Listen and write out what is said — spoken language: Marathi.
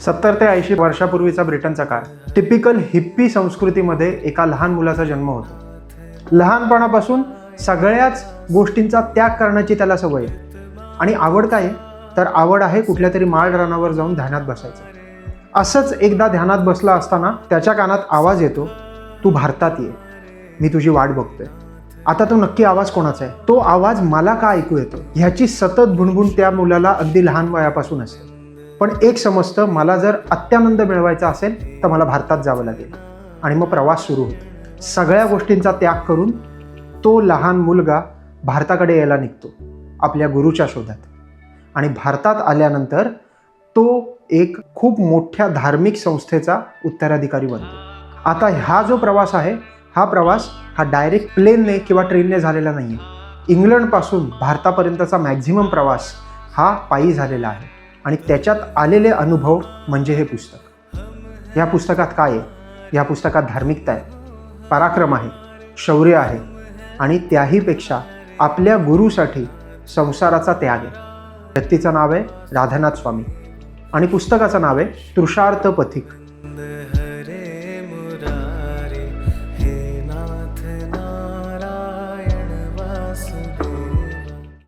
70 ते 80 वर्षापूर्वीचा ब्रिटनचा काळ, टिपिकल हिप्पी संस्कृतीमध्ये एका लहान मुलाचा जन्म होतो. लहानपणापासून सगळ्याच गोष्टींचा त्याग करण्याची त्याला सवय आहे. आणि आवड काय आहे? तर आवड आहे कुठल्या तरी माळ रानावर जाऊन ध्यानात बसायचं. असंच एकदा ध्यानात बसला असताना त्याच्या कानात आवाज येतो, तू भारतात ये, मी तुझी वाट बघतोय. आता तो नक्की आवाज कोणाचा आहे? तो आवाज मला का ऐकू येतो? ह्याची सतत भुणभुण त्या मुलाला अगदी लहान वयापासून असते. पण एक समजतं, मला जर अत्यानंद मिळवायचा असेल तर मला भारतात जावं लागेल. आणि मग प्रवास सुरू होतो. सगळ्या गोष्टींचा त्याग करून तो लहान मुलगा भारताकडे यायला निघतो आपल्या गुरुच्या शोधात. आणि भारतात आल्यानंतर तो एक खूप मोठ्या धार्मिक संस्थेचा उत्तराधिकारी बनतो. आता हा जो प्रवास आहे, हा प्रवास डायरेक्ट प्लेनने किंवा ट्रेनने झालेला नाही आहे. इंग्लंडपासून भारतापर्यंतचा मॅक्झिमम प्रवास हा पायी झालेला आहे. आणि त्याच्यात आलेले अनुभव म्हणजे हे पुस्तक. या पुस्तकात काय आहे? या पुस्तकात धार्मिकता आहे, पराक्रम आहे, शौर्य आहे आणि त्याहीपेक्षा आपल्या गुरुसाठी संसाराचा त्याग आहे. व्यक्तीचं नाव आहे राधानाथ स्वामी आणि पुस्तकाचं नाव आहे तृषार्थ पथिक.